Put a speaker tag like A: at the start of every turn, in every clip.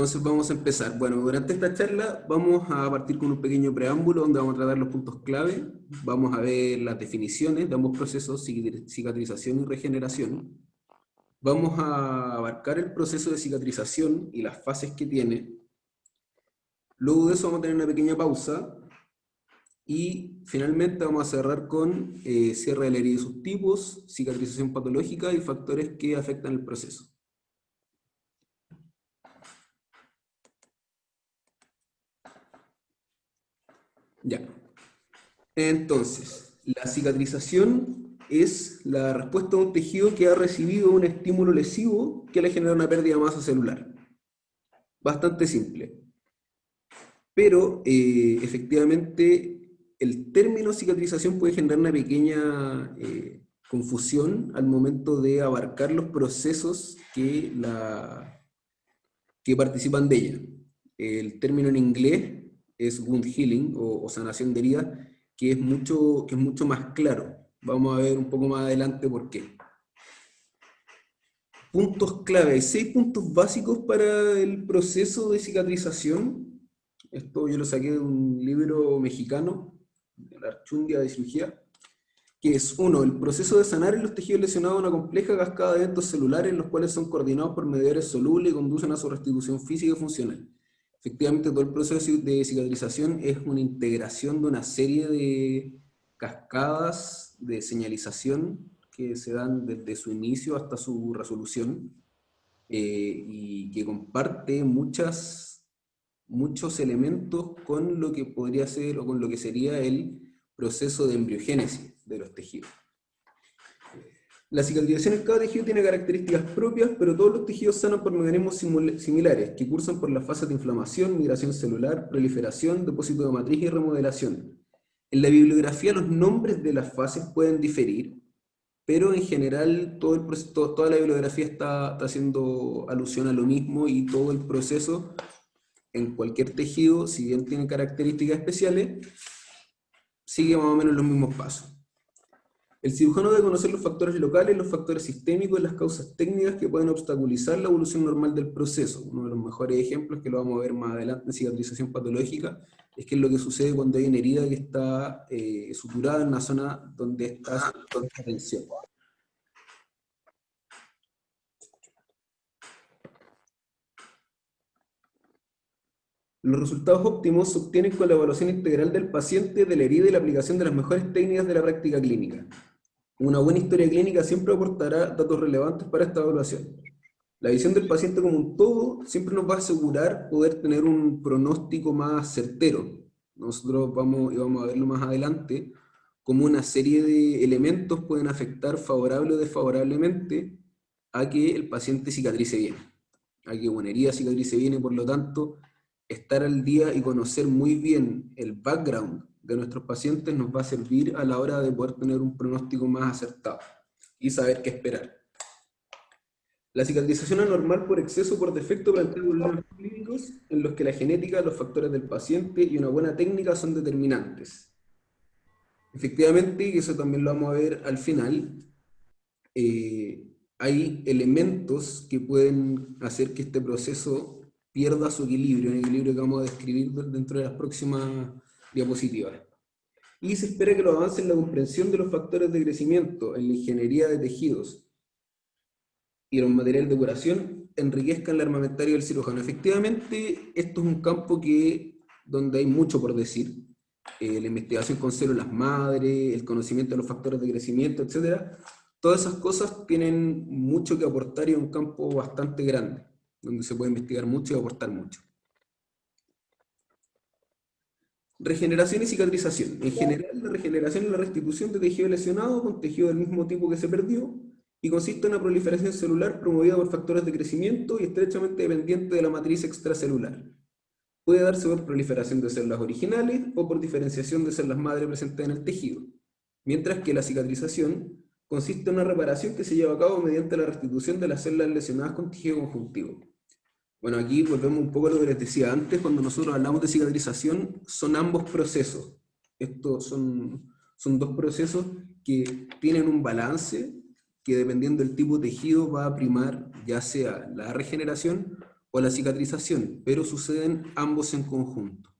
A: Entonces vamos a empezar. Bueno, durante esta charla vamos a partir con un pequeño preámbulo donde vamos a tratar los puntos clave, vamos a ver las definiciones de ambos procesos, cicatrización y regeneración. Vamos a abarcar el proceso de cicatrización y las fases que tiene. Luego de eso vamos a tener una pequeña pausa y finalmente vamos a cerrar con cierre de la herida y sus tipos, cicatrización patológica y factores que afectan el proceso. Ya. Entonces, la cicatrización es la respuesta de un tejido que ha recibido un estímulo lesivo que le genera una pérdida de masa celular. Bastante simple. Pero, efectivamente, el término cicatrización puede generar una pequeña confusión al momento de abarcar los procesos que participan de ella. El término en inglés es wound healing o sanación de herida, que es mucho más claro. Vamos a ver un poco más adelante por qué. Puntos clave. Hay 6 puntos básicos para el proceso de cicatrización. Esto yo lo saqué de un libro mexicano, de la Archundia de cirugía, que es 1. El proceso de sanar en los tejidos lesionados una compleja cascada de eventos celulares, los cuales son coordinados por mediadores solubles y conducen a su restitución física y funcional. Efectivamente, todo el proceso de cicatrización es una integración de una serie de cascadas de señalización que se dan desde su inicio hasta su resolución y que comparte muchos elementos con lo que podría ser o con lo que sería el proceso de embriogénesis de los tejidos. La cicatrización en cada tejido tiene características propias, pero todos los tejidos sanan por mecanismos similares, que cursan por las fases de inflamación, migración celular, proliferación, depósito de matriz y remodelación. En la bibliografía los nombres de las fases pueden diferir, pero en general toda la bibliografía está haciendo alusión a lo mismo y todo el proceso en cualquier tejido, si bien tiene características especiales, sigue más o menos los mismos pasos. El cirujano debe conocer los factores locales, los factores sistémicos y las causas técnicas que pueden obstaculizar la evolución normal del proceso. Uno de los mejores ejemplos, que lo vamos a ver más adelante en cicatrización patológica, es que es lo que sucede cuando hay una herida que está suturada en una zona donde está tensión. Los resultados óptimos se obtienen con la evaluación integral del paciente, de la herida y la aplicación de las mejores técnicas de la práctica clínica. Una buena historia clínica siempre aportará datos relevantes para esta evaluación. La visión del paciente como un todo siempre nos va a asegurar poder tener un pronóstico más certero. Nosotros vamos a verlo más adelante, cómo una serie de elementos pueden afectar favorable o desfavorablemente a que el paciente cicatrice bien, a que una herida cicatrice bien y por lo tanto estar al día y conocer muy bien el background de nuestros pacientes nos va a servir a la hora de poder tener un pronóstico más acertado y saber qué esperar. La cicatrización anormal por exceso o por defecto plantea problemas clínicos en los que la genética, los factores del paciente y una buena técnica son determinantes. Efectivamente, y eso también lo vamos a ver al final, hay elementos que pueden hacer que este proceso pierda su equilibrio, un equilibrio que vamos a describir dentro de las próximas diapositivas. Y se espera que los avances en la comprensión de los factores de crecimiento, en la ingeniería de tejidos y los materiales de curación enriquezcan el armamentario del cirujano. Efectivamente, esto es un campo donde hay mucho por decir. La investigación con células madre, el conocimiento de los factores de crecimiento, etc. Todas esas cosas tienen mucho que aportar y es un campo bastante grande, donde se puede investigar mucho y aportar mucho. Regeneración y cicatrización. En general, la regeneración es la restitución de tejido lesionado con tejido del mismo tipo que se perdió y consiste en una proliferación celular promovida por factores de crecimiento y estrechamente dependiente de la matriz extracelular. Puede darse por proliferación de células originales o por diferenciación de células madre presentes en el tejido, mientras que la cicatrización consiste en una reparación que se lleva a cabo mediante la restitución de las células lesionadas con tejido conjuntivo. Bueno, aquí volvemos un poco a lo que les decía antes, cuando nosotros hablamos de cicatrización, son ambos procesos. Estos son dos procesos que tienen un balance que dependiendo del tipo de tejido va a primar ya sea la regeneración o la cicatrización, pero suceden ambos en conjunto.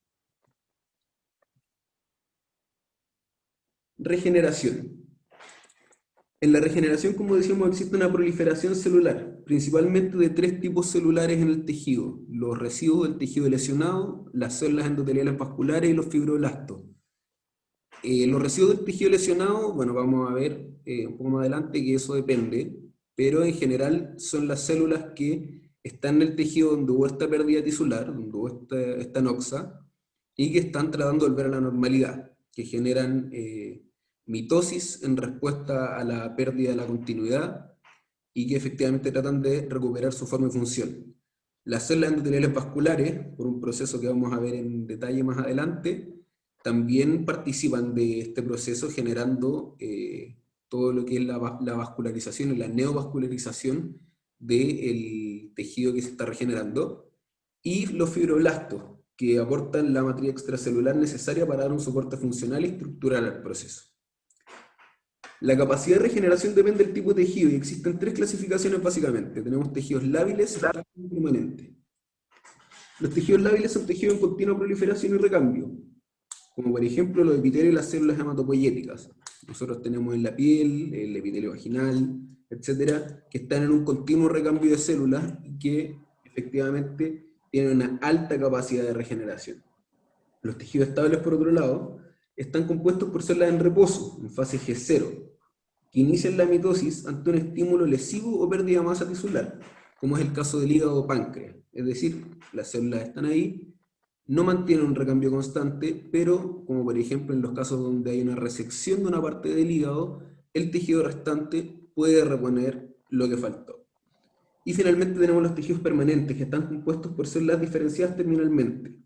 A: Regeneración. En la regeneración, como decíamos, existe una proliferación celular, principalmente de tres tipos celulares en el tejido: los residuos del tejido lesionado, las células endoteliales vasculares y los fibroblastos. Los residuos del tejido lesionado, bueno, vamos a ver un poco más adelante que eso depende, pero en general son las células que están en el tejido donde hubo esta pérdida tisular, donde hubo esta noxa, y que están tratando de volver a la normalidad, que generan mitosis en respuesta a la pérdida de la continuidad y que efectivamente tratan de recuperar su forma y función. Las células endoteliales vasculares, por un proceso que vamos a ver en detalle más adelante, también participan de este proceso generando todo lo que es la vascularización y la neovascularización del tejido que se está regenerando, y los fibroblastos, que aportan la matriz extracelular necesaria para dar un soporte funcional y estructural al proceso. La capacidad de regeneración depende del tipo de tejido y existen tres clasificaciones básicamente. Tenemos tejidos lábiles, estables y permanentes. Los tejidos lábiles son tejidos en continua proliferación y recambio, como por ejemplo los epitelios y las células hematopoyéticas. Nosotros tenemos en la piel, el epitelio vaginal, etcétera, que están en un continuo recambio de células y que efectivamente tienen una alta capacidad de regeneración. Los tejidos estables, por otro lado, están compuestos por células en reposo, en fase G0, que inician la mitosis ante un estímulo lesivo o pérdida de masa tisular, como es el caso del hígado o páncreas. Es decir, las células están ahí, no mantienen un recambio constante, pero, como por ejemplo en los casos donde hay una resección de una parte del hígado, el tejido restante puede reponer lo que faltó. Y finalmente tenemos los tejidos permanentes, que están compuestos por células diferenciadas terminalmente,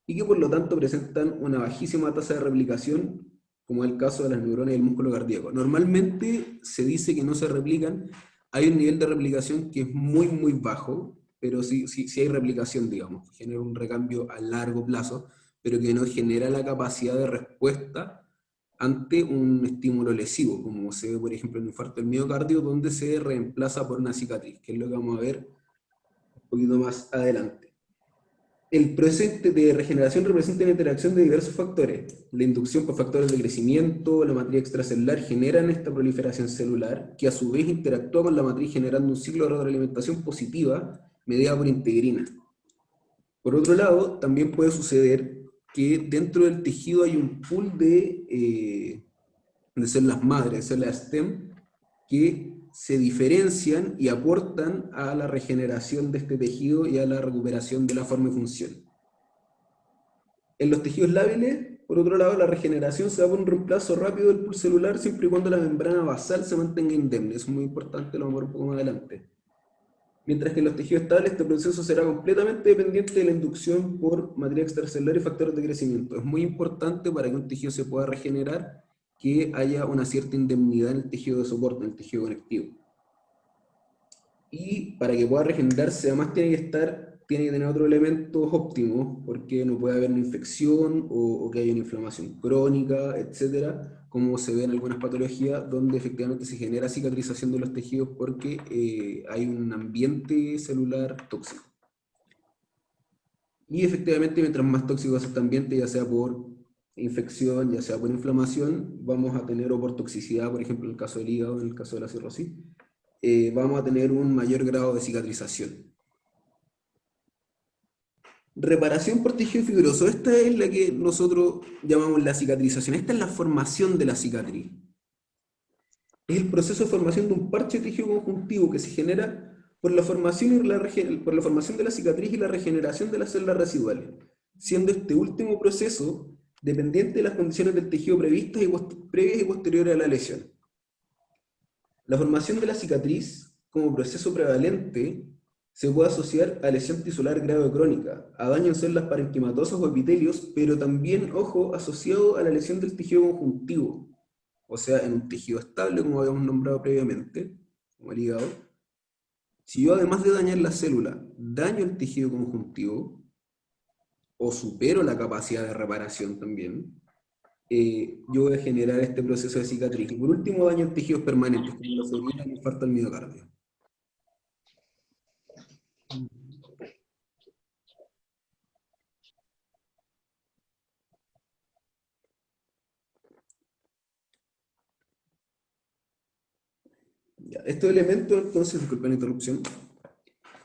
A: y que por lo tanto presentan una bajísima tasa de replicación, como es el caso de las neuronas y el músculo cardíaco. Normalmente se dice que no se replican, hay un nivel de replicación que es muy, muy bajo, pero sí hay replicación, digamos, genera un recambio a largo plazo, pero que no genera la capacidad de respuesta ante un estímulo lesivo, como se ve, por ejemplo, en un infarto del miocardio, donde se reemplaza por una cicatriz, que es lo que vamos a ver un poquito más adelante. El proceso de regeneración representa una interacción de diversos factores. La inducción por factores de crecimiento, la matriz extracelular generan esta proliferación celular, que a su vez interactúa con la matriz generando un ciclo de retroalimentación positiva mediada por integrina. Por otro lado, también puede suceder que dentro del tejido hay un pool de células madres, células STEM, que se diferencian y aportan a la regeneración de este tejido y a la recuperación de la forma y función. En los tejidos lábiles, por otro lado, la regeneración se da por un reemplazo rápido del pool celular siempre y cuando la membrana basal se mantenga indemne. Eso es muy importante, lo vamos a ver un poco más adelante. Mientras que en los tejidos estables este proceso será completamente dependiente de la inducción por matriz extracelular y factores de crecimiento. Es muy importante para que un tejido se pueda regenerar que haya una cierta indemnidad en el tejido de soporte, en el tejido conectivo. Y para que pueda regenerarse, además tiene que tener otros elementos óptimos, porque no puede haber una infección o que haya una inflamación crónica, etcétera, como se ve en algunas patologías donde efectivamente se genera cicatrización de los tejidos porque hay un ambiente celular tóxico. Y efectivamente, mientras más tóxico es este ambiente, ya sea por infección, ya sea por inflamación, vamos a tener, o por toxicidad, por ejemplo, en el caso del hígado, en el caso de la cirrosis, vamos a tener un mayor grado de cicatrización. Reparación por tejido fibroso. Esta es la que nosotros llamamos la cicatrización. Esta es la formación de la cicatriz. Es el proceso de formación de un parche de tejido conjuntivo que se genera por la formación de la cicatriz y la regeneración de las células residuales, siendo este último proceso dependiente de las condiciones del tejido previas y posteriores a la lesión. La formación de la cicatriz como proceso prevalente se puede asociar a lesión tisular grave o crónica, a daño en células parenquimatosas o epitelios, pero también, ojo, asociado a la lesión del tejido conjuntivo, o sea, en un tejido estable, como habíamos nombrado previamente, como el hígado. Si yo, además de dañar la célula, daño el tejido conjuntivo, o supero la capacidad de reparación también, yo voy a generar este proceso de cicatriz. Y por último, daño en tejidos permanentes, como la sería el infarto al miocardio. Estos elementos, entonces, disculpen la interrupción,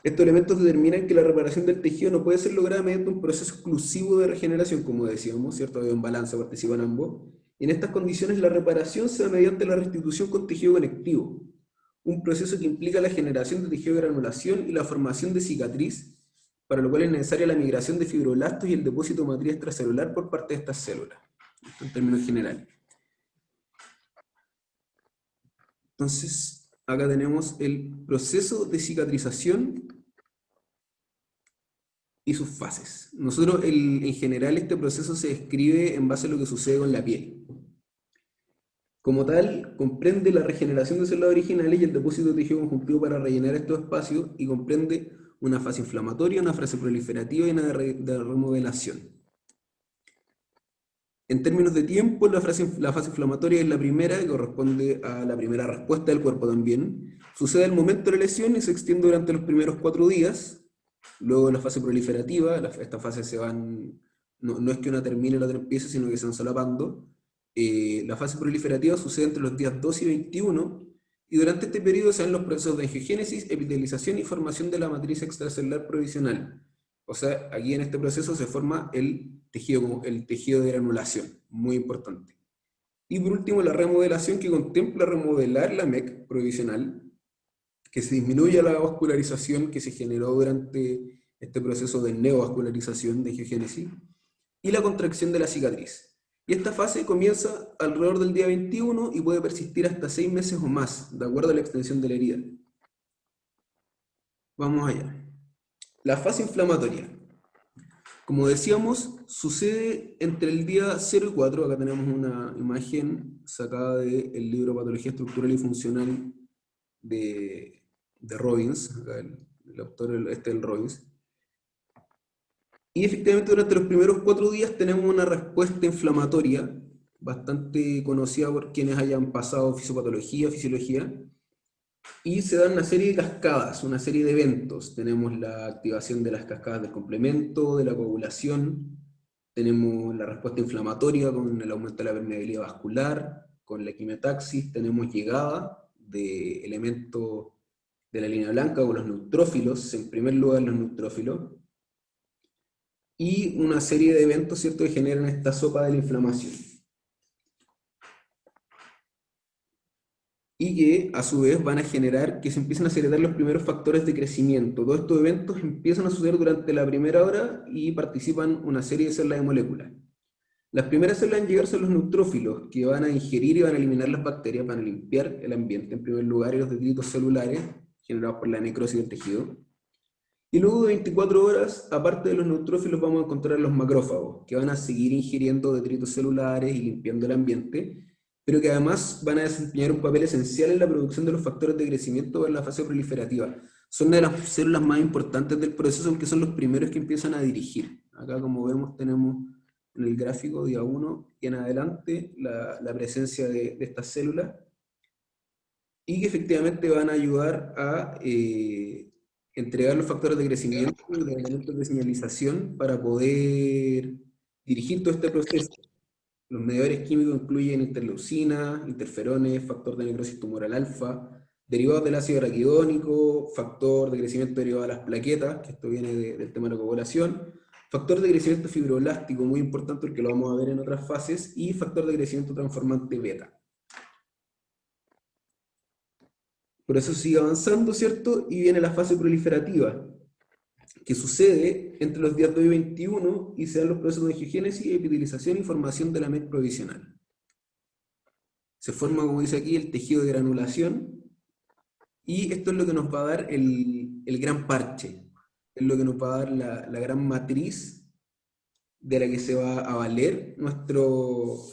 A: estos elementos determinan que la reparación del tejido no puede ser lograda mediante un proceso exclusivo de regeneración, como decíamos, ¿cierto? Hay un balance, participan ambos. Y en estas condiciones la reparación se da mediante la restitución con tejido conectivo, un proceso que implica la generación de tejido de granulación y la formación de cicatriz, para lo cual es necesaria la migración de fibroblastos y el depósito de matriz extracelular por parte de estas células, esto en términos generales. Entonces, acá tenemos el proceso de cicatrización y sus fases. Nosotros, en general, este proceso se describe en base a lo que sucede con la piel. Como tal, comprende la regeneración de células originales y el depósito de tejido conjuntivo para rellenar estos espacios, y comprende una fase inflamatoria, una fase proliferativa y una de remodelación. En términos de tiempo, la fase inflamatoria es la primera, que corresponde a la primera respuesta del cuerpo también. Sucede al momento de la lesión y se extiende durante los primeros 4 días. Luego la fase proliferativa, estas fases se van, no es que una termine y la otra empiece, sino que se van solapando. La fase proliferativa sucede entre los días 2 y 21, y durante este periodo se dan los procesos de angiogénesis, epitelización y formación de la matriz extracelular provisional. O sea, aquí en este proceso se forma el tejido de granulación, muy importante. Y por último, la remodelación, que contempla remodelar la MEC provisional, que se disminuya la vascularización que se generó durante este proceso de neovascularización de angiogénesis, y la contracción de la cicatriz. Y esta fase comienza alrededor del día 21 y puede persistir hasta 6 meses o más, de acuerdo a la extensión de la herida. Vamos allá. La fase inflamatoria. Como decíamos, sucede entre el día 0 y 4. Acá tenemos una imagen sacada del libro Patología Estructural y Funcional de Robbins, acá el autor del Robbins. Y efectivamente durante los primeros 4 días tenemos una respuesta inflamatoria bastante conocida por quienes hayan pasado fisiopatología, fisiología, y se dan una serie de cascadas, una serie de eventos. Tenemos la activación de las cascadas del complemento, de la coagulación, tenemos la respuesta inflamatoria con el aumento de la permeabilidad vascular, con la quimiotaxis, tenemos llegada de elementos de la línea blanca o los neutrófilos, en primer lugar los neutrófilos, y una serie de eventos, ¿cierto?, que generan esta sopa de la inflamación. Y que a su vez van a generar que se empiecen a secretar los primeros factores de crecimiento. Todos estos eventos empiezan a suceder durante la primera hora y participan una serie de células de moléculas. Las primeras células en llegar son los neutrófilos, que van a ingerir y van a eliminar las bacterias, van a limpiar el ambiente en primer lugar, y los detritos celulares generados por la necrosis del tejido. Y luego de 24 horas, aparte de los neutrófilos, vamos a encontrar los macrófagos, que van a seguir ingiriendo detritos celulares y limpiando el ambiente, pero que además van a desempeñar un papel esencial en la producción de los factores de crecimiento en la fase proliferativa. Son una de las células más importantes del proceso, aunque son los primeros que empiezan a dirigir. Acá, como vemos, tenemos en el gráfico día 1 y en adelante la presencia de estas células, y que efectivamente van a ayudar a entregar los factores de crecimiento y los elementos de señalización para poder dirigir todo este proceso. Los mediadores químicos incluyen interleucina, interferones, factor de necrosis tumoral alfa, derivados del ácido araquidónico, factor de crecimiento derivado de las plaquetas, que esto viene del tema de la coagulación, factor de crecimiento fibroblástico, muy importante porque lo vamos a ver en otras fases, y factor de crecimiento transformante beta. Por eso sigue avanzando, ¿cierto? Y viene la fase proliferativa, que sucede entre los días 2 y 21, y se dan los procesos de angiogénesis, epitelización y formación de la MEC provisional. Se forma, como dice aquí, el tejido de granulación, y esto es lo que nos va a dar el gran parche, es lo que nos va a dar la gran matriz de la que se va a valer nuestro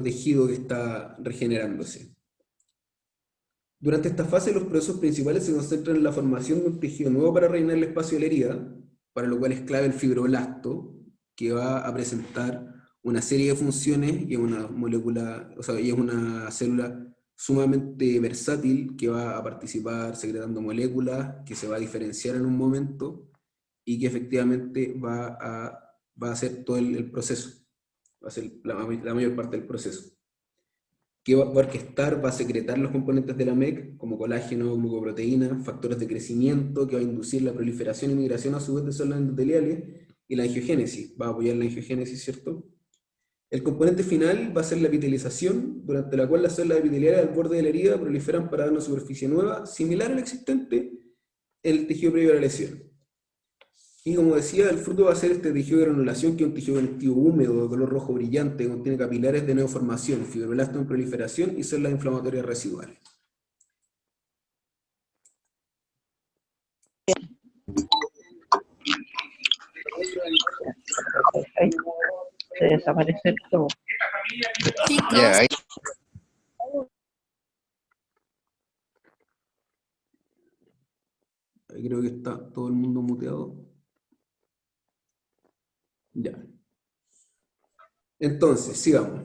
A: tejido que está regenerándose. Durante esta fase, los procesos principales se concentran en la formación de un tejido nuevo para rellenar el espacio de la herida, para lo cual es clave el fibroblasto, que va a presentar una serie de funciones, y es una molécula, y es una célula sumamente versátil, que va a participar secretando moléculas, que se va a diferenciar en un momento, y que efectivamente va a hacer todo el proceso, va a ser la mayor parte del proceso. que va a orquestar, va a secretar los componentes de la MEC, como colágeno, glucoproteína, factores de crecimiento, que va a inducir la proliferación y migración a su vez de células endoteliales, y la angiogénesis, va a apoyar la angiogénesis, ¿cierto? El componente final va a ser la epitelización, durante la cual las células epiteliales al borde de la herida proliferan para dar una superficie nueva, similar a la existente en el tejido previo a la lesión. Y como decía, el fruto va a ser este tejido de granulación, que es un tejido conectivo húmedo, de color rojo brillante, que contiene capilares de neoformación, fibroblastos en proliferación y células inflamatorias residuales.
B: Ahí se desaparece todo.
C: Chicos,
D: Ya, ahí.
A: Ahí creo que está todo el mundo muteado. Ya. Entonces, sigamos.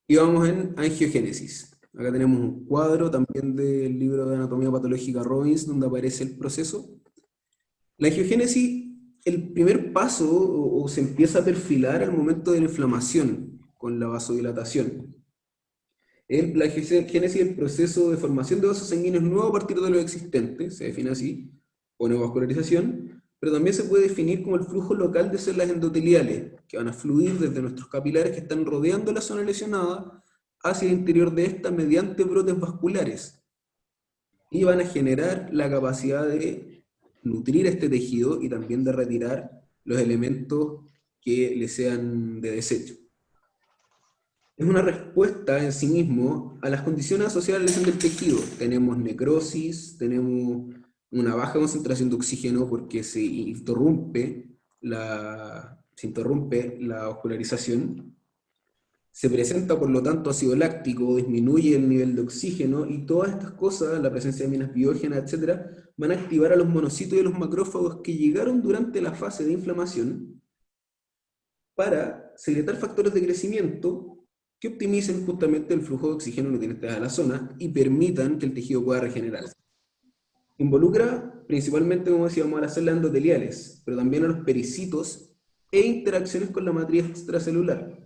A: Y vamos en angiogénesis. Acá tenemos un cuadro también del libro de Anatomía Patológica Robbins, donde aparece el proceso. La angiogénesis, el primer paso o se empieza a perfilar al momento de la inflamación con la vasodilatación. La angiogénesis es el proceso de formación de vasos sanguíneos nuevos a partir de los existentes, se define así, o neovascularización, pero también se puede definir como el flujo local de células endoteliales, que van a fluir desde nuestros capilares que están rodeando la zona lesionada hacia el interior de esta mediante brotes vasculares, y van a generar la capacidad de nutrir este tejido y también de retirar los elementos que le sean de desecho. Es una respuesta en sí mismo a las condiciones asociadas a la lesión del tejido. Tenemos necrosis, tenemos una baja concentración de oxígeno porque se interrumpe la vascularización. Se presenta, por lo tanto, ácido láctico, disminuye el nivel de oxígeno, y todas estas cosas, la presencia de minas biógenas, etc., van a activar a los monocitos y a los macrófagos que llegaron durante la fase de inflamación para secretar factores de crecimiento que optimicen justamente el flujo de oxígeno nutrientes a la zona y permitan que el tejido pueda regenerarse. Involucra principalmente, como decíamos, a las células endoteliales, pero también a los pericitos e interacciones con la matriz extracelular.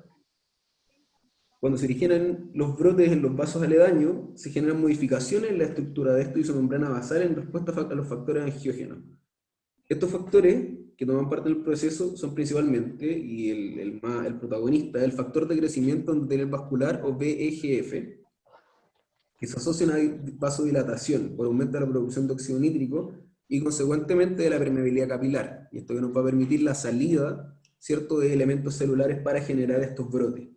A: Cuando se originan los brotes en los vasos aledaños, se generan modificaciones en la estructura de esto y su membrana basal en respuesta a los factores angiógenos. Estos factores que toman parte del proceso son principalmente, y el protagonista, el factor de crecimiento endotelial vascular, o VEGF, que se asocia a una vasodilatación por aumento de la producción de óxido nítrico y consecuentemente de la permeabilidad capilar. Y esto que nos va a permitir la salida, ¿cierto?, de elementos celulares para generar estos brotes.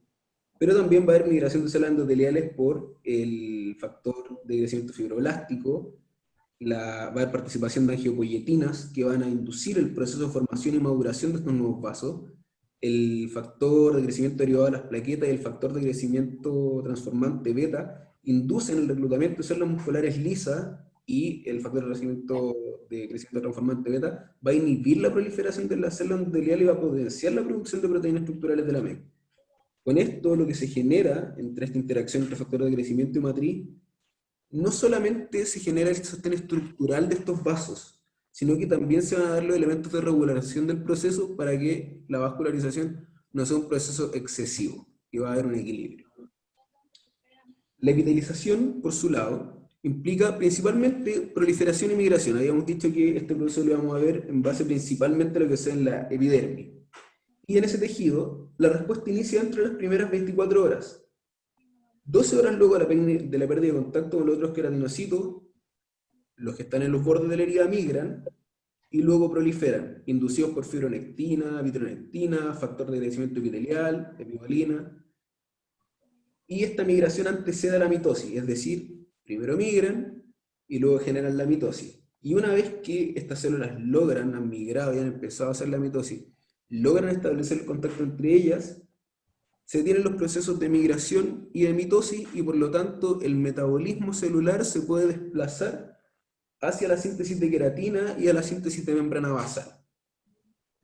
A: Pero también va a haber migración de células endoteliales por el factor de crecimiento fibroblástico, va a haber participación de angiopoietinas que van a inducir el proceso de formación y maduración de estos nuevos vasos, el factor de crecimiento derivado de las plaquetas y el factor de crecimiento transformante beta inducen el reclutamiento de células musculares lisas, y el factor de crecimiento transformante beta va a inhibir la proliferación de las células endoteliales y va a potenciar la producción de proteínas estructurales de la MEC. Con esto, lo que se genera entre esta interacción entre factores de crecimiento y matriz, no solamente se genera el sostén estructural de estos vasos, sino que también se van a dar los elementos de regulación del proceso para que la vascularización no sea un proceso excesivo, y va a haber un equilibrio. La epitelización, por su lado, implica principalmente proliferación y migración. Habíamos dicho que este proceso lo vamos a ver en base principalmente a lo que sea en la epidermis. Y en ese tejido, la respuesta inicia entre las primeras 24 horas. 12 horas luego de la pérdida de contacto con los otros queratinocitos, los que están en los bordes de la herida migran y luego proliferan, inducidos por fibronectina, vitronectina, factor de crecimiento epitelial, epibolina. Y esta migración antecede a la mitosis, es decir, primero migran y luego generan la mitosis. Y una vez que estas células han migrado y han empezado a hacer la mitosis, logran establecer el contacto entre ellas, se tienen los procesos de migración y de mitosis, y por lo tanto el metabolismo celular se puede desplazar hacia la síntesis de queratina y a la síntesis de membrana basal,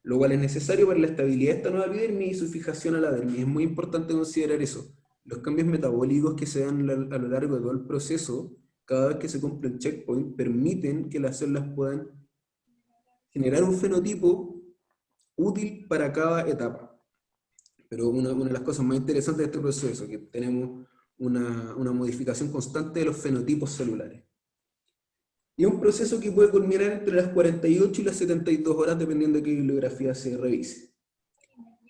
A: lo cual es necesario para la estabilidad de esta nueva epidermis y su fijación a la dermis. Es muy importante considerar eso. Los cambios metabólicos que se dan a lo largo de todo el proceso, cada vez que se cumple el checkpoint, permiten que las células puedan generar un fenotipo útil para cada etapa. Pero una de las cosas más interesantes de este proceso es que tenemos una modificación constante de los fenotipos celulares. Y es un proceso que puede culminar entre las 48 y las 72 horas, dependiendo de qué bibliografía se revise.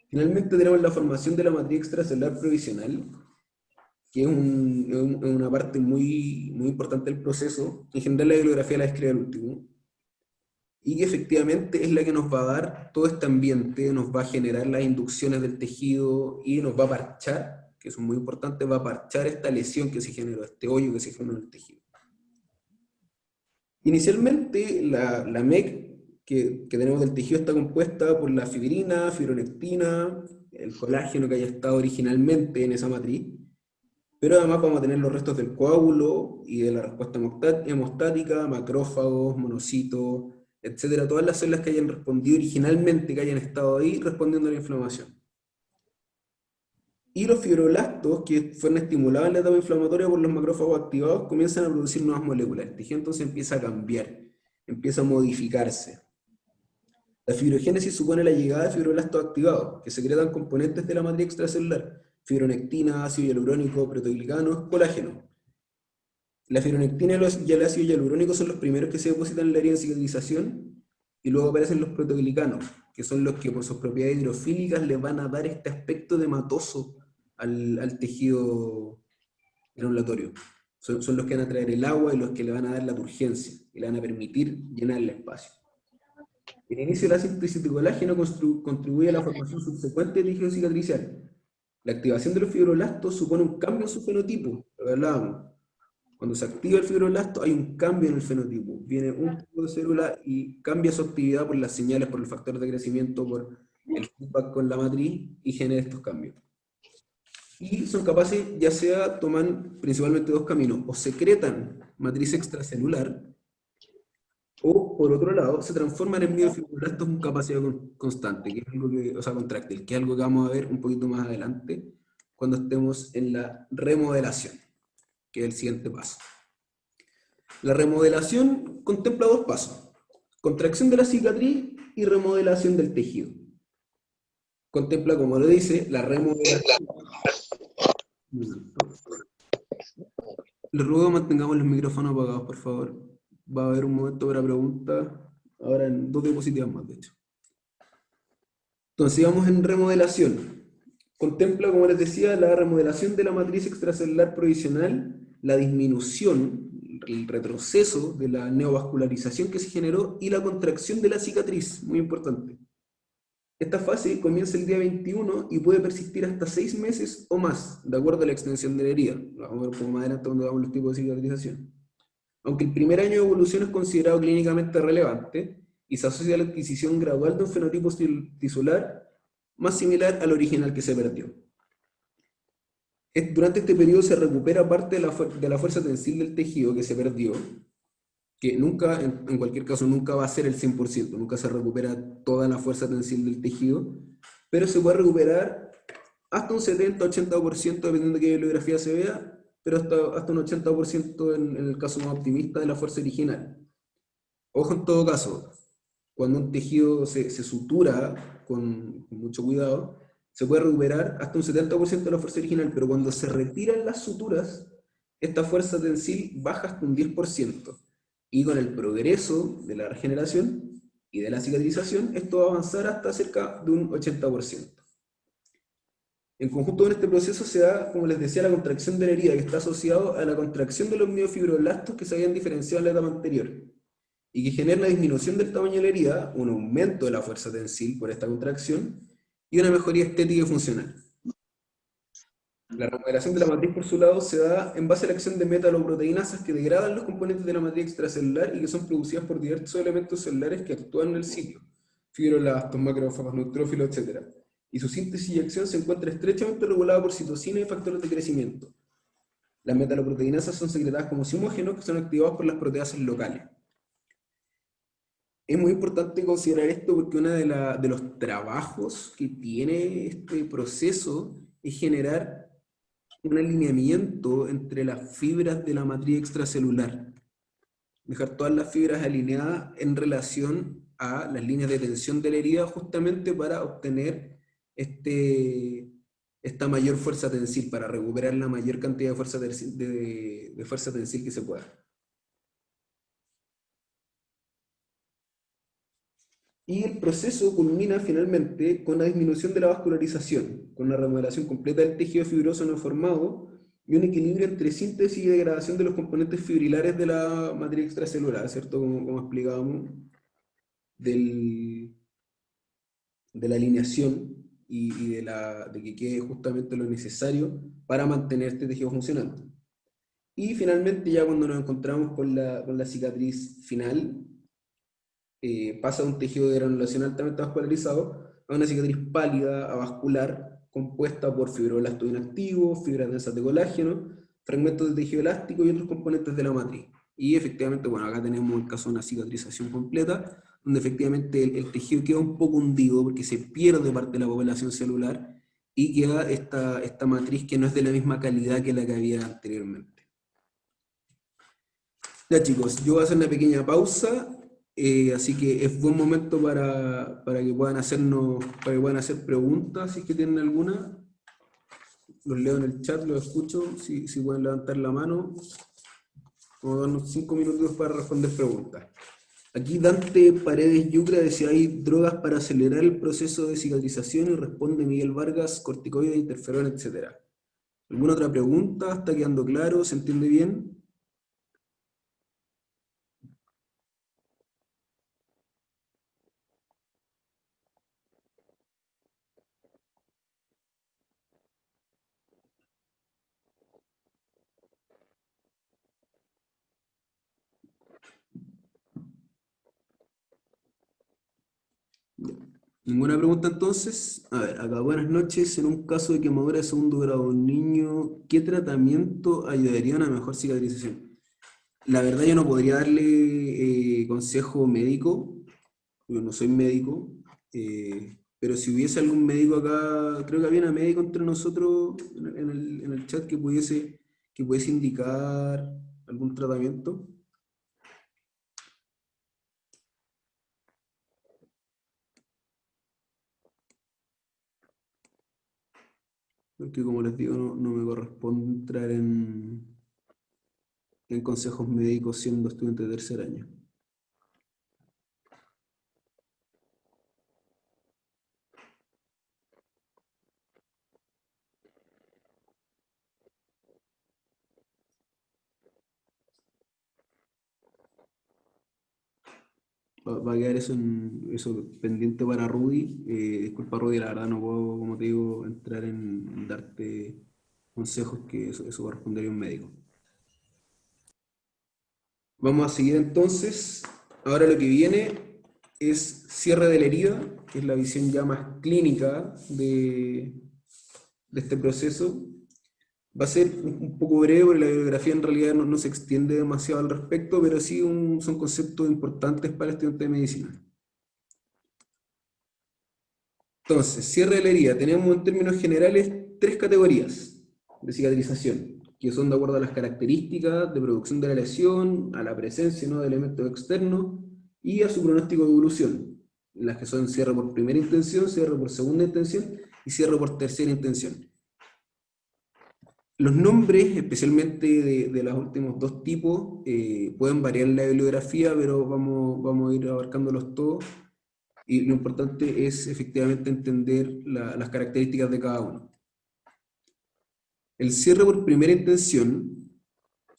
A: Finalmente tenemos la formación de la matriz extracelular provisional, que es una parte muy importante del proceso. En general la bibliografía la describe al último. Y que efectivamente es la que nos va a dar todo este ambiente, nos va a generar las inducciones del tejido y nos va a parchar, que es muy importante, va a parchar esta lesión que se generó, este hoyo que se generó en el tejido. Inicialmente la MEC que tenemos del tejido está compuesta por la fibrina, fibronectina, el colágeno que haya estado originalmente en esa matriz, pero además vamos a tener los restos del coágulo y de la respuesta hemostática, macrófagos, monocitos, etcétera, todas las células que hayan respondido originalmente, que hayan estado ahí respondiendo a la inflamación. Y los fibroblastos, que fueron estimulados en la etapa inflamatoria por los macrófagos activados, comienzan a producir nuevas moléculas. El tejido entonces empieza a cambiar, empieza a modificarse. La fibrogénesis supone la llegada de fibroblastos activados, que secretan componentes de la matriz extracelular: fibronectina, ácido hialurónico, proteoglicanos, colágeno. La fibronectina y el ácido hialurónico son los primeros que se depositan en la herida en cicatrización, y luego aparecen los proteoglicanos, que son los que por sus propiedades hidrofílicas le van a dar este aspecto de matoso al tejido granulatorio. Son los que van a traer el agua y los que le van a dar la turgencia, y le van a permitir llenar el espacio. El inicio de la síntesis de colágeno contribuye a la formación subsecuente de tejido cicatricial. La activación de los fibroblastos supone un cambio en su fenotipo, lo que hablábamos. Cuando se activa el fibroblasto hay un cambio en el fenotipo. Viene un tipo de célula y cambia su actividad por las señales, por el factor de crecimiento, por el feedback con la matriz, y genera estos cambios. Y son capaces, ya sea, toman principalmente dos caminos: o secretan matriz extracelular, o por otro lado, se transforman en miofibroblastos con capacidad constante, que es algo que, o sea, contráctil, que es algo que vamos a ver un poquito más adelante cuando estemos en la remodelación, que es el siguiente paso. La remodelación contempla dos pasos: contracción de la cicatriz y remodelación del tejido. Contempla, como lo dice, la remodelación. Les ruego mantengamos los micrófonos apagados, por favor. Va a haber un momento para preguntas, ahora en 2 diapositivas más, de hecho. Entonces, vamos en remodelación. Contempla, como les decía, la remodelación de la matriz extracelular provisional, la disminución, el retroceso de la neovascularización que se generó y la contracción de la cicatriz, muy importante. Esta fase comienza el día 21 y puede persistir hasta 6 meses o más, de acuerdo a la extensión de la herida. Lo vamos a ver un poco más adelante cuando veamos los tipos de cicatrización. Aunque el primer año de evolución es considerado clínicamente relevante y se asocia a la adquisición gradual de un fenotipo tisular más similar al original que se perdió. Durante este periodo se recupera parte de la fuerza tensil del tejido que se perdió, que nunca, en cualquier caso, nunca va a ser el 100%, nunca se recupera toda la fuerza tensil del tejido, pero se puede recuperar hasta un 70-80%, dependiendo de qué bibliografía se vea, pero hasta un 80% en el caso más optimista de la fuerza original. Ojo, en todo caso, cuando un tejido se sutura con mucho cuidado, se puede recuperar hasta un 70% de la fuerza original, pero cuando se retiran las suturas, esta fuerza tensil baja hasta un 10%. Y con el progreso de la regeneración y de la cicatrización, esto va a avanzar hasta cerca de un 80%. En conjunto con este proceso se da, como les decía, la contracción de la herida, que está asociado a la contracción de los miofibroblastos que se habían diferenciado en la etapa anterior, y que genera una disminución del tamaño de la herida, un aumento de la fuerza tensil por esta contracción, y una mejoría estética y funcional. La remodelación de la matriz, por su lado, se da en base a la acción de metaloproteinasas que degradan los componentes de la matriz extracelular y que son producidas por diversos elementos celulares que actúan en el sitio: fibroblastos, macrófagos, neutrófilos, etc. Y su síntesis y acción se encuentra estrechamente regulada por citocina y factores de crecimiento. Las metaloproteinasas son secretadas como simógenos que son activados por las proteasas locales. Es muy importante considerar esto porque uno de los trabajos que tiene este proceso es generar un alineamiento entre las fibras de la matriz extracelular. Dejar todas las fibras alineadas en relación a las líneas de tensión de la herida, justamente para obtener este esta mayor fuerza tensil, para recuperar la mayor cantidad de fuerza tensil que se pueda. Y el proceso culmina finalmente con la disminución de la vascularización, con una remodelación completa del tejido fibroso no formado y un equilibrio entre síntesis y degradación de los componentes fibrilares de la matriz extracelular, ¿cierto? Como explicábamos, de la alineación y de que quede justamente lo necesario para mantener este tejido funcionando. Y finalmente, ya cuando nos encontramos con la cicatriz final, pasa de un tejido de granulación altamente vascularizado a una cicatriz pálida, avascular, compuesta por fibroblastos inactivos, fibras densas de colágeno, fragmentos de tejido elástico y otros componentes de la matriz. Y efectivamente, bueno, acá tenemos el caso de una cicatrización completa, donde efectivamente el tejido queda un poco hundido porque se pierde parte de la población celular y queda esta matriz que no es de la misma calidad que la que había anteriormente. Ya chicos, yo voy a hacer una pequeña pausa, así que es buen momento para que puedan hacer preguntas, si es que tienen alguna. Los leo en el chat, los escucho, si pueden levantar la mano. Vamos a darnos 5 minutos para responder preguntas. Aquí Dante Paredes Yucra decía, hay drogas para acelerar el proceso de cicatrización, y responde Miguel Vargas, corticoides, interferón, etc. ¿Alguna otra pregunta? ¿Está quedando claro? ¿Se entiende bien? ¿Ninguna pregunta entonces? A ver, acá buenas noches. En un caso de quemadura de segundo grado de un niño, ¿qué tratamiento ayudaría a una mejor cicatrización? La verdad yo no podría darle consejo médico, yo no soy médico, pero si hubiese algún médico acá, creo que había una médico entre nosotros en el chat que pudiese indicar algún tratamiento. Porque como les digo, no me corresponde entrar en consejos médicos siendo estudiante de tercer año. Va a quedar eso pendiente para Rudy. Disculpa Rudy, la verdad no puedo, como te digo, entrar en darte consejos, que eso correspondería a un médico. Vamos a seguir entonces. Ahora lo que viene es cierre de la herida, que es la visión ya más clínica de este proceso. Va a ser un poco breve, porque la bibliografía en realidad no se extiende demasiado al respecto, pero sí son conceptos importantes para el estudiante de medicina. Entonces, cierre de la herida. Tenemos en términos generales 3 categorías de cicatrización, que son de acuerdo a las características de producción de la lesión, a la presencia, ¿no?, de elementos externos y a su pronóstico de evolución, las que son cierre por primera intención, cierre por segunda intención y cierre por tercera intención. Los nombres, especialmente de los últimos 2 tipos, pueden variar en la bibliografía, pero vamos a ir abarcándolos todos. Y lo importante es efectivamente entender las características de cada uno. El cierre por primera intención,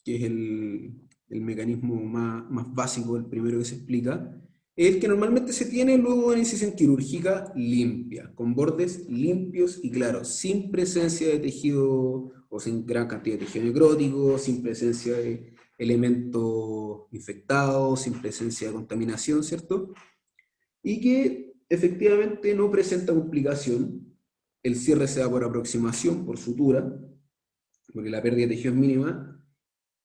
A: que es el mecanismo más básico, el primero que se explica, es el que normalmente se tiene luego de una incisión quirúrgica limpia, con bordes limpios y claros, sin presencia de tejido o sin gran cantidad de tejido necrótico, sin presencia de elementos infectados, sin presencia de contaminación, ¿cierto? Y que efectivamente no presenta complicación. El cierre se da por aproximación, por sutura, porque la pérdida de tejido es mínima,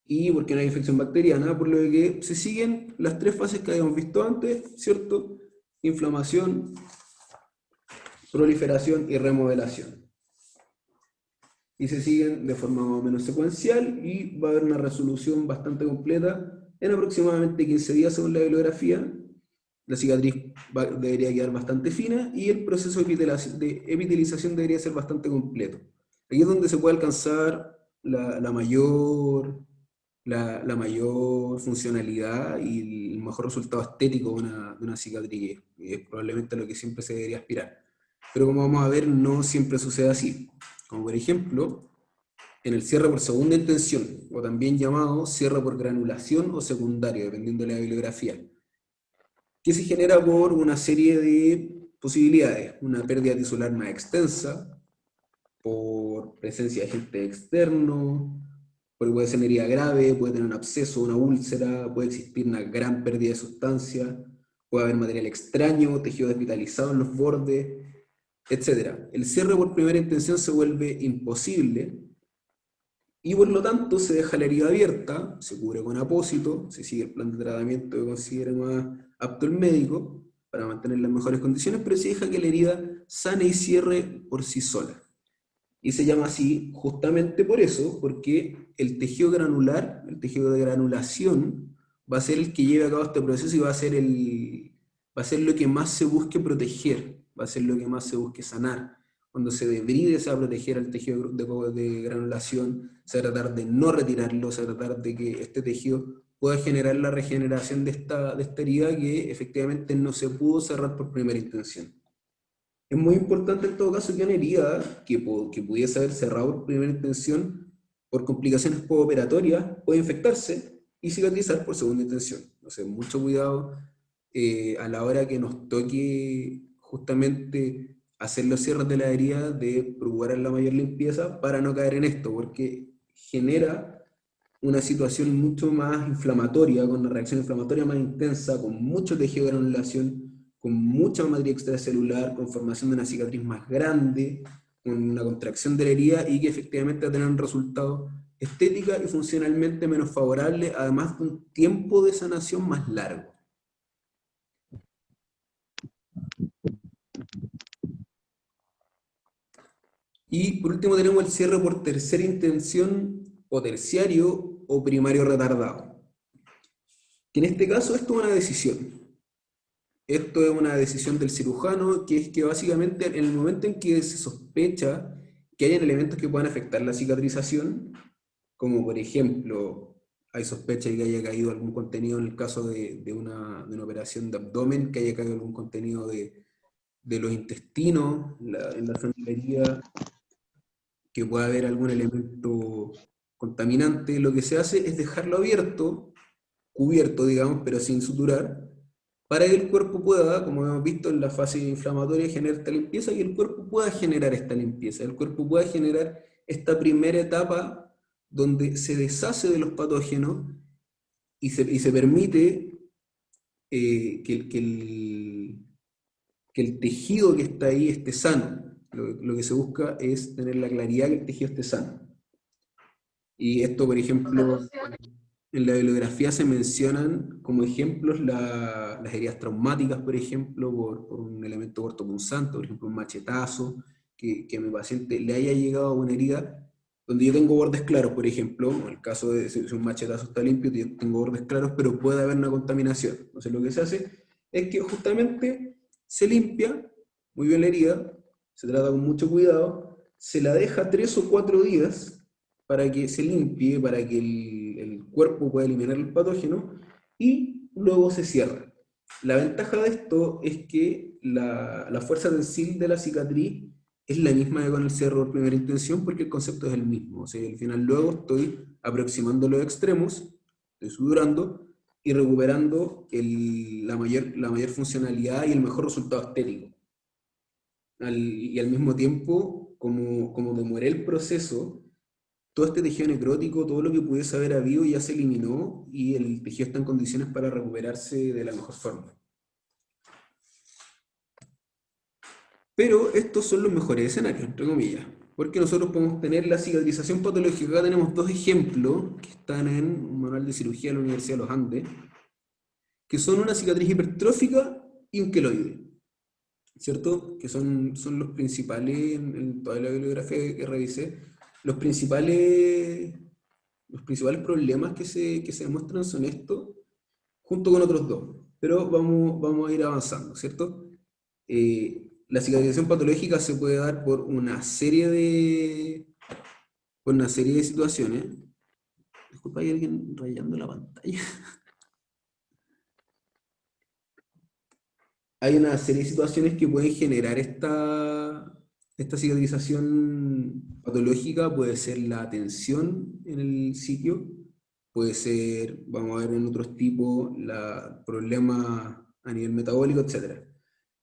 A: y porque no hay infección bacteriana, por lo que se siguen las 3 fases que habíamos visto antes, ¿cierto? Inflamación, proliferación y remodelación. Y se siguen de forma más o menos secuencial, y va a haber una resolución bastante completa en aproximadamente 15 días según la bibliografía, la cicatriz debería quedar bastante fina y el proceso de epitelización debería ser bastante completo. Aquí es donde se puede alcanzar la mayor, la mayor funcionalidad y el mejor resultado estético de una cicatriz, que es probablemente lo que siempre se debería aspirar. Pero como vamos a ver, no siempre sucede así. Como por ejemplo, en el cierre por segunda intención, o también llamado cierre por granulación o secundario, dependiendo de la bibliografía, que se genera por una serie de posibilidades: una pérdida tisular más extensa, por presencia de agente externo, porque puede ser una herida grave, puede tener un absceso, una úlcera, puede existir una gran pérdida de sustancia, puede haber material extraño, tejido desvitalizado en los bordes, etc. El cierre por primera intención se vuelve imposible y por lo tanto se deja la herida abierta, se cubre con apósito, se sigue el plan de tratamiento que considere más apto el médico para mantener las mejores condiciones, pero se deja que la herida sane y cierre por sí sola. Y se llama así justamente por eso, porque el tejido granular, el tejido de granulación, va a ser el que lleve a cabo este proceso y va a ser lo que más se busque proteger, va a ser lo que más se busque sanar. Cuando se debride se va a proteger al tejido de granulación, se va a tratar de no retirarlo, se va a tratar de que este tejido pueda generar la regeneración de esta herida que efectivamente no se pudo cerrar por primera intención. Es muy importante en todo caso que una herida que pudiese haber cerrado por primera intención por complicaciones postoperatorias puede infectarse y cicatrizar por segunda intención. Entonces, mucho cuidado a la hora que nos toque justamente hacer los cierres de la herida, de procurar la mayor limpieza para no caer en esto, porque genera una situación mucho más inflamatoria, con una reacción inflamatoria más intensa, con mucho tejido de granulación, con mucha materia extracelular, con formación de una cicatriz más grande, con una contracción de la herida y que efectivamente va a tener un resultado estética y funcionalmente menos favorable, además de un tiempo de sanación más largo. Y por último tenemos el cierre por tercera intención o terciario o primario retardado. Que en este caso esto es una decisión. Esto es una decisión del cirujano, que es que básicamente en el momento en que se sospecha que hayan elementos que puedan afectar la cicatrización, como por ejemplo, hay sospecha de que haya caído algún contenido en el caso de una operación de abdomen, que haya caído algún contenido de los intestinos, en la zona de la herida, que pueda haber algún elemento contaminante, lo que se hace es dejarlo abierto, cubierto, digamos, pero sin suturar, para que el cuerpo pueda, como hemos visto en la fase inflamatoria, generar esta limpieza y el cuerpo pueda generar esta limpieza, el cuerpo pueda generar esta primera etapa donde se deshace de los patógenos y se permite que el tejido que está ahí esté sano. Lo que se busca es tener la claridad que el tejido esté sano. Y esto, por ejemplo, en la bibliografía se mencionan como ejemplos las heridas traumáticas, por ejemplo, por un elemento cortopunzante, por ejemplo, un machetazo, que a mi paciente le haya llegado a una herida donde yo tengo bordes claros, por ejemplo, en el caso de si un machetazo está limpio, yo tengo bordes claros, pero puede haber una contaminación. Entonces lo que se hace es que justamente se limpia muy bien la herida, se trata con mucho cuidado, se la deja 3 o 4 días para que se limpie, para que el cuerpo pueda eliminar el patógeno y luego se cierra. La ventaja de esto es que la fuerza tensil de la cicatriz es la misma que con el cierre por primera intención porque el concepto es el mismo. O sea, al final luego estoy aproximando los extremos, estoy sudurando y recuperando la mayor funcionalidad y el mejor resultado estético. Y al mismo tiempo, como demoré el proceso, todo este tejido necrótico, todo lo que pudiese haber habido ya se eliminó y el tejido está en condiciones para recuperarse de la mejor forma. Pero estos son los mejores escenarios, entre comillas, porque nosotros podemos tener la cicatrización patológica. Acá tenemos dos ejemplos que están en un manual de cirugía de la Universidad de los Andes, que son una cicatriz hipertrófica y un queloide, ¿cierto? Que son los principales, en toda la bibliografía que revisé, los principales problemas que se demuestran son estos, junto con otros dos. pero vamos a ir avanzando, ¿cierto? La cicatrización patológica se puede dar por una serie de situaciones. Disculpa, hay alguien rayando la pantalla. Hay una serie de situaciones que pueden generar esta cicatrización patológica. Puede ser la tensión en el sitio, puede ser, vamos a ver en otros tipos, problemas a nivel metabólico, etc.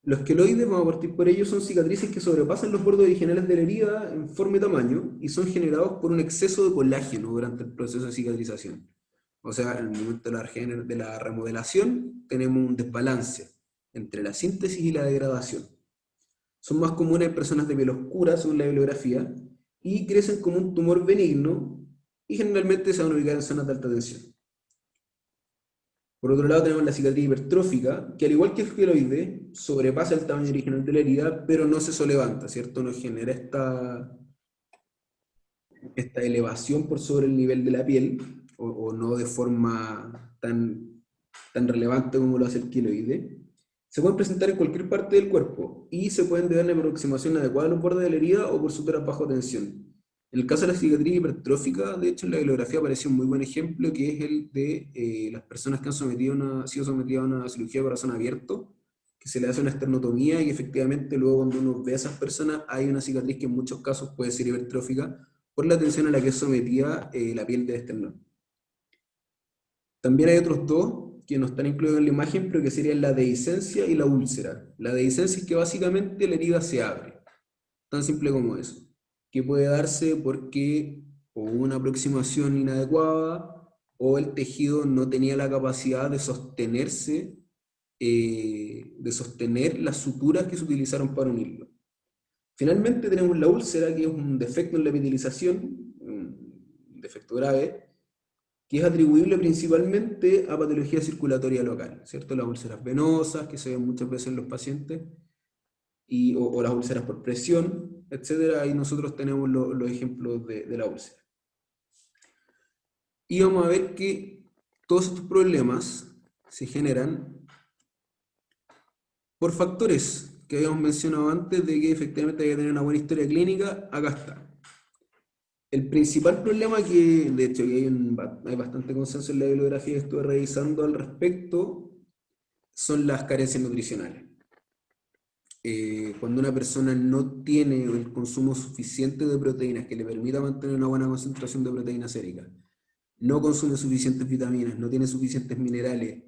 A: Los queloides, vamos a partir por ellos, son cicatrices que sobrepasan los bordes originales de la herida en forma y tamaño y son generados por un exceso de colágeno durante el proceso de cicatrización. O sea, en el momento de la remodelación tenemos un desbalance entre la síntesis y la degradación. Son más comunes en personas de piel oscura, según la bibliografía, y crecen como un tumor benigno y generalmente se van a ubicar en zonas de alta tensión. Por otro lado tenemos la cicatriz hipertrófica, que al igual que el queloide, sobrepasa el tamaño original de la herida, pero no se solevanta, ¿cierto? No genera esta elevación por sobre el nivel de la piel, o no de forma tan relevante como lo hace el queloide. Se pueden presentar en cualquier parte del cuerpo y se pueden dar una aproximación adecuada a los bordes de la herida o por suturas bajo tensión. En el caso de la cicatriz hipertrófica, de hecho en la bibliografía aparece un muy buen ejemplo, que es el de las personas que han sido sometidas a una cirugía de corazón abierto, que se le hace una esternotomía y efectivamente luego cuando uno ve a esas personas hay una cicatriz que en muchos casos puede ser hipertrófica por la tensión a la que es sometida la piel del esternón. También hay otros dos que no están incluidos en la imagen, pero que serían la dehiscencia y la úlcera. La dehiscencia es que básicamente la herida se abre, tan simple como eso, que puede darse porque o hubo una aproximación inadecuada o el tejido no tenía la capacidad de sostenerse, de sostener las suturas que se utilizaron para unirlo. Finalmente tenemos la úlcera, que es un defecto en la epitelización, un defecto grave, que es atribuible principalmente a patología circulatoria local, ¿cierto? Las úlceras venosas, que se ven muchas veces en los pacientes, o las úlceras por presión, etc. Ahí nosotros tenemos los ejemplos de la úlcera. Y vamos a ver que todos estos problemas se generan por factores que habíamos mencionado antes, de que efectivamente hay que tener una buena historia clínica. Acá está. El principal problema, que de hecho hay bastante consenso en la bibliografía que estuve revisando al respecto, son las carencias nutricionales. Cuando una persona no tiene el consumo suficiente de proteínas que le permita mantener una buena concentración de proteína sérica, no consume suficientes vitaminas, no tiene suficientes minerales,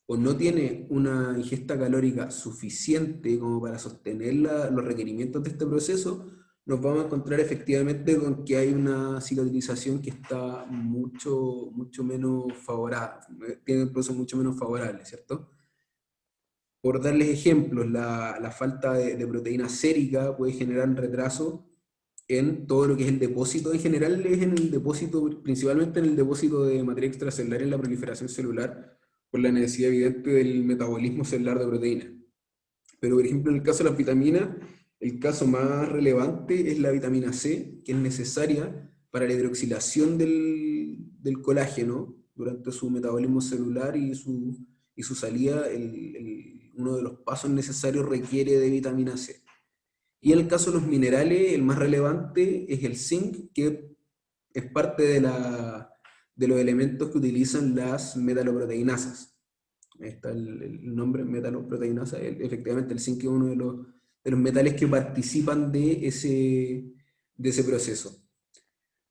A: o no tiene una ingesta calórica suficiente como para sostener los requerimientos de este proceso, nos vamos a encontrar efectivamente con que hay una cicatrización que está mucho menos favorable, tiene un proceso mucho menos favorable, ¿cierto? Por darles ejemplos, la falta de proteína sérica puede generar un retraso en todo lo que es el depósito. En general es en el depósito, principalmente en el depósito de materia extracelular en la proliferación celular, por la necesidad evidente del metabolismo celular de proteína. Pero por ejemplo en el caso de las vitaminas, el caso más relevante es la vitamina C, que es necesaria para la hidroxilación del colágeno durante su metabolismo celular y su salida. Uno de los pasos necesarios requiere de vitamina C. Y en el caso de los minerales, el más relevante es el zinc, que es parte de los elementos que utilizan las metaloproteinasas. Ahí está el nombre, metaloproteinasa. Efectivamente, el zinc es uno de los metales que participan de ese proceso.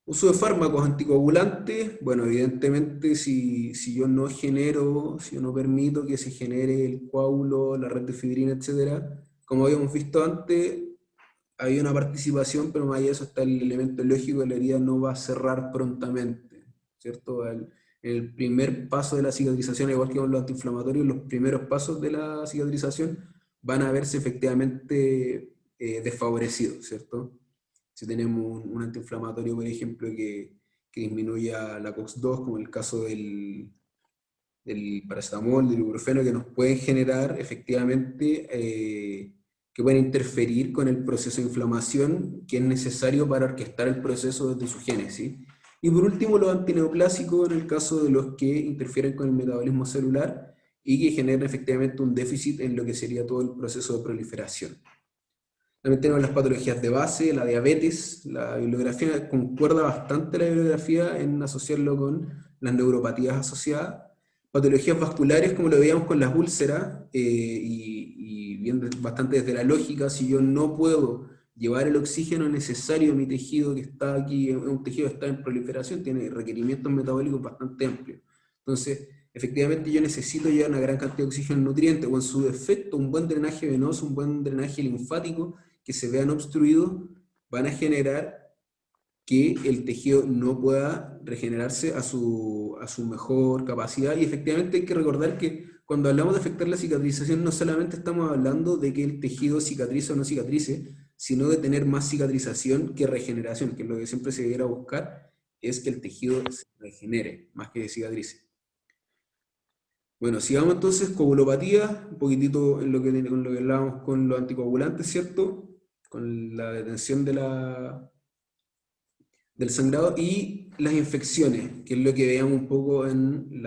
A: Uso de fármacos anticoagulantes. Bueno, evidentemente si yo no permito que se genere el coágulo, la red de fibrina, etc., como habíamos visto antes, hay una participación, pero más allá de eso está el elemento lógico de la herida no va a cerrar prontamente, ¿cierto? El primer paso de la cicatrización, igual que con los antiinflamatorios, los primeros pasos de la cicatrización van a verse efectivamente desfavorecidos, ¿cierto? Si tenemos un antiinflamatorio, por ejemplo, que disminuya la COX-2, como el caso del paracetamol, del ibuprofeno, que nos pueden generar efectivamente, que pueden interferir con el proceso de inflamación que es necesario para orquestar el proceso desde su génesis. Y por último, los antineoplásicos, en el caso de los que interfieren con el metabolismo celular y que generan efectivamente un déficit en lo que sería todo el proceso de proliferación. También tenemos las patologías de base, la diabetes, la bibliografía concuerda bastante la bibliografía en asociarlo con las neuropatías asociadas. Patologías vasculares, como lo veíamos con las úlceras, y viendo bastante desde la lógica, si yo no puedo llevar el oxígeno necesario a mi tejido que está aquí, es un tejido que está en proliferación, tiene requerimientos metabólicos bastante amplios. Entonces, efectivamente yo necesito llevar una gran cantidad de oxígeno nutriente, o en su defecto, un buen drenaje venoso, un buen drenaje linfático, que se vean obstruidos, van a generar que el tejido no pueda regenerarse a su mejor capacidad. Y efectivamente hay que recordar que cuando hablamos de afectar la cicatrización, no solamente estamos hablando de que el tejido cicatrice o no cicatrice, sino de tener más cicatrización que regeneración, que es lo que siempre se debiera buscar, es que el tejido se regenere, más que cicatrice. Bueno, sigamos entonces, coagulopatía, un poquitito en lo que hablábamos con los anticoagulantes, ¿cierto? Con la detención del sangrado, y las infecciones, que es lo que veíamos un poco en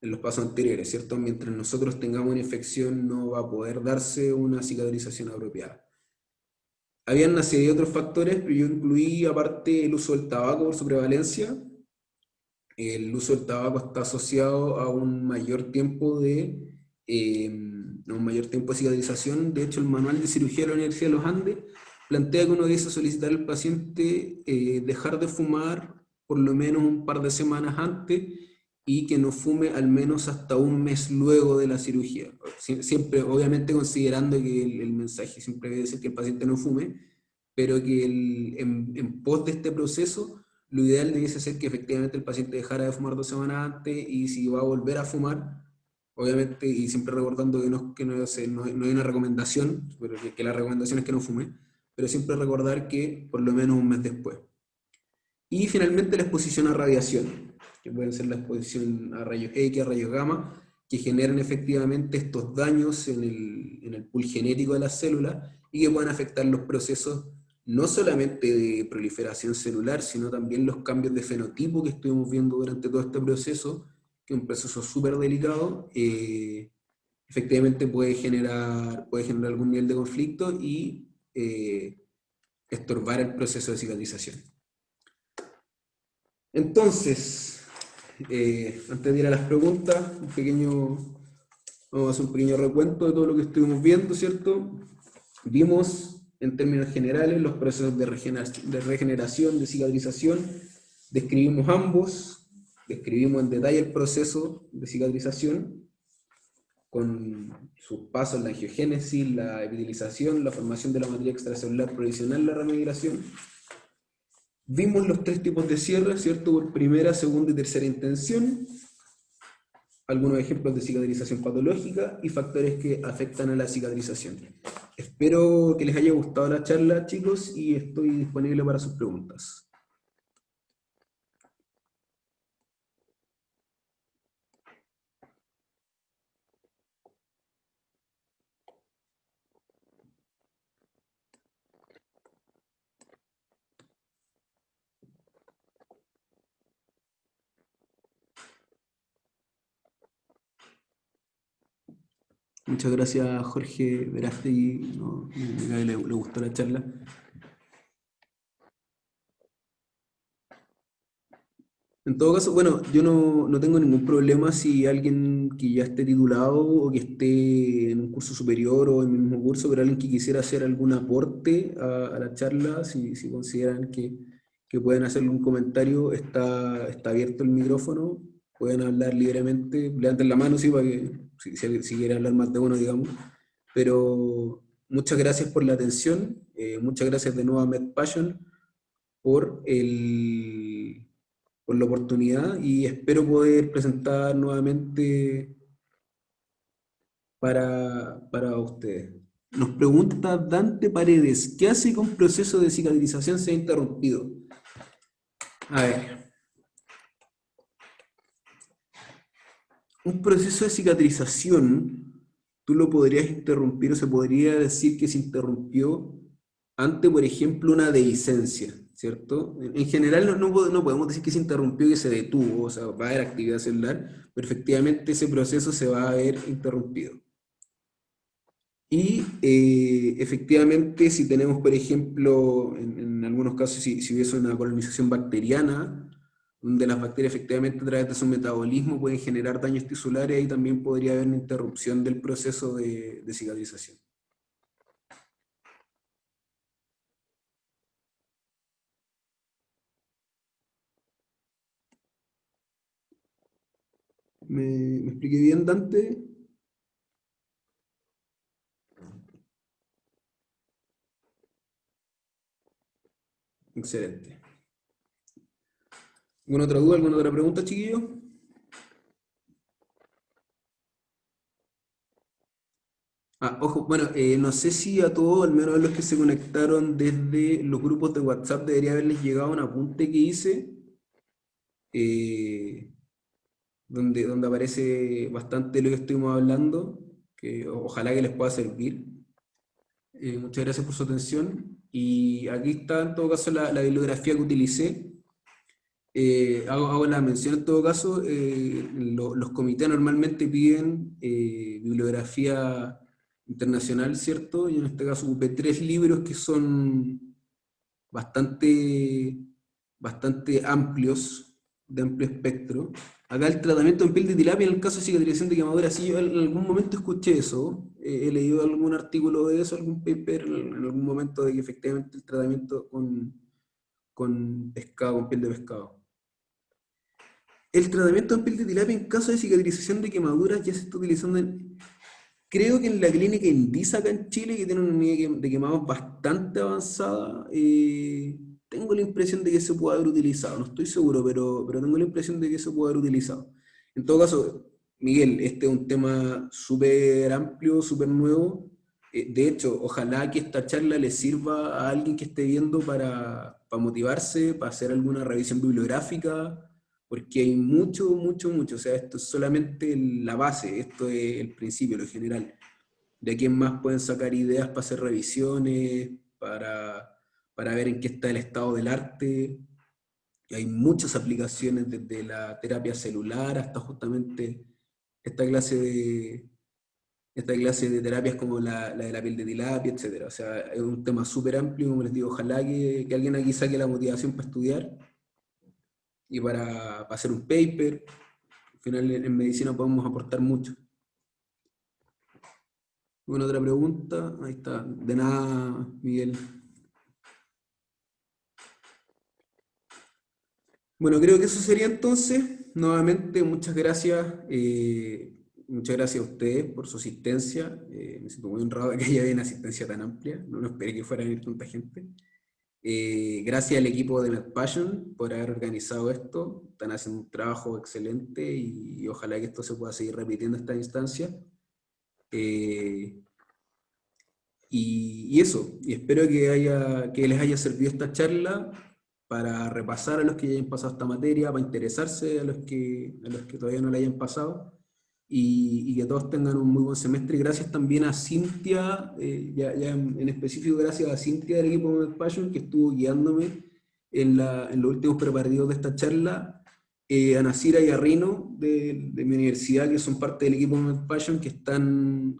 A: los pasos anteriores, ¿cierto? Mientras nosotros tengamos una infección no va a poder darse una cicatrización apropiada. Habían una serie de otros factores, pero yo incluí aparte el uso del tabaco por su prevalencia. El uso del tabaco está asociado a un mayor tiempo de cicatrización. De hecho, el manual de cirugía de la Universidad de los Andes plantea que uno debe solicitar al paciente dejar de fumar por lo menos un par de semanas antes y que no fume al menos hasta un mes luego de la cirugía. Siempre, obviamente, considerando que el mensaje siempre debe ser que el paciente no fume, pero que en pos de este proceso, lo ideal debiese ser que efectivamente el paciente dejara de fumar 2 semanas antes, y si va a volver a fumar, obviamente, y siempre recordando que no hay una recomendación, pero que la recomendación es que no fume, pero siempre recordar que por lo menos un mes después. Y finalmente la exposición a radiación, que puede ser la exposición a rayos X, a rayos gamma, que generan efectivamente estos daños en el pool genético de las células y que pueden afectar los procesos no solamente de proliferación celular, sino también los cambios de fenotipo que estuvimos viendo durante todo este proceso, que es un proceso súper delicado, efectivamente puede generar algún nivel de conflicto y estorbar el proceso de cicatrización. Entonces, antes de ir a las preguntas, vamos a hacer un pequeño recuento de todo lo que estuvimos viendo, ¿cierto? Vimos, en términos generales, los procesos de regeneración, de cicatrización, describimos ambos, describimos en detalle el proceso de cicatrización, con sus pasos, la angiogénesis, la epitelización, la formación de la materia extracelular provisional, la ramificación. Vimos los 3 tipos de cierre, ¿cierto? Por primera, segunda y tercera intención. Algunos ejemplos de cicatrización patológica y factores que afectan a la cicatrización. Espero que les haya gustado la charla, chicos, y estoy disponible para sus preguntas. Muchas gracias, Jorge Verástegui, le gustó la charla. En todo caso, bueno, yo no tengo ningún problema si alguien que ya esté titulado o que esté en un curso superior o en el mismo curso, pero alguien que quisiera hacer algún aporte a la charla, si consideran que pueden hacerle un comentario, está abierto el micrófono, pueden hablar libremente, levanten la mano, sí, para que, si quieren hablar más de uno, digamos. Pero muchas gracias por la atención, muchas gracias de nuevo a MedPassion por la oportunidad, y espero poder presentar nuevamente para ustedes. Nos pregunta Dante Paredes, ¿qué hace con proceso de cicatrización se ha interrumpido? A ver. Un proceso de cicatrización, tú lo podrías interrumpir, o se podría decir que se interrumpió ante, por ejemplo, una dehiscencia, ¿cierto? En general no podemos decir que se interrumpió, que se detuvo, o sea, va a haber actividad celular, pero efectivamente ese proceso se va a ver interrumpido. Y efectivamente, si tenemos, por ejemplo, en algunos casos, si hubiese una colonización bacteriana, donde las bacterias efectivamente a través de su metabolismo pueden generar daños tisulares, ahí también podría haber una interrupción del proceso de cicatrización. ¿Me expliqué bien, Dante? Excelente. ¿Alguna otra duda, alguna otra pregunta, chiquillos? Ah, ojo, bueno, no sé si a todos, al menos a los que se conectaron desde los grupos de WhatsApp, debería haberles llegado un apunte que hice, eh, donde aparece bastante lo que estuvimos hablando, que ojalá que les pueda servir. Muchas gracias por su atención. Y aquí está en todo caso la bibliografía que utilicé. Hago la mención en todo caso, los comités normalmente piden bibliografía internacional, ¿cierto? Y en este caso ocupé 3 libros que son bastante, bastante amplios, de amplio espectro. Acá el tratamiento en piel de tilapia en el caso de cicatrización de quemadura, sí, yo en algún momento escuché eso, he leído algún artículo de eso, algún paper en algún momento de que efectivamente el tratamiento con pescado, con piel de pescado. El tratamiento en piel de tilapia en caso de cicatrización de quemaduras ya se está utilizando creo que en la clínica Indisa acá en Chile, que tiene una unidad de quemados bastante avanzada, tengo la impresión de que se puede haber utilizado, no estoy seguro, pero tengo la impresión de que se puede haber utilizado. En todo caso, Miguel, este es un tema súper amplio, súper nuevo. De hecho, ojalá que esta charla le sirva a alguien que esté viendo para motivarse, para hacer alguna revisión bibliográfica, porque hay mucho, mucho, mucho. O sea, esto es solamente la base, esto es el principio, lo general. De aquí en más pueden sacar ideas para hacer revisiones, para ver en qué está el estado del arte. Hay muchas aplicaciones, desde la terapia celular hasta justamente esta clase de, esta clase de terapias como la de la piel de tilapia, etcétera. O sea, es un tema súper amplio, como les digo, ojalá que alguien aquí saque la motivación para estudiar y para hacer un paper. Al final en medicina podemos aportar mucho. ¿Alguna otra pregunta? Ahí está. De nada, Miguel. Bueno, creo que eso sería entonces. Nuevamente, muchas gracias a ustedes por su asistencia. Me siento muy honrado de que haya una asistencia tan amplia. No esperé que fuera a venir tanta gente. Gracias al equipo de MedPassion por haber organizado esto. Están haciendo un trabajo excelente y ojalá que esto se pueda seguir repitiendo esta instancia. Y eso, y espero que les haya servido esta charla para repasar a los que ya hayan pasado esta materia, para interesarse a los que todavía no la hayan pasado, y que todos tengan un muy buen semestre. Y gracias también a Cintia, ya en específico gracias a Cintia del equipo de Passion, que estuvo guiándome en los últimos preparativos de esta charla, a Nasira y a Rino de mi universidad, que son parte del equipo de Passion, que están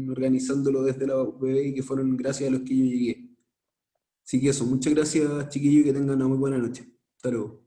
A: organizándolo desde la UPB y que fueron gracias a los que yo llegué. Así que eso, muchas gracias chiquillos y que tengan una muy buena noche. Hasta luego.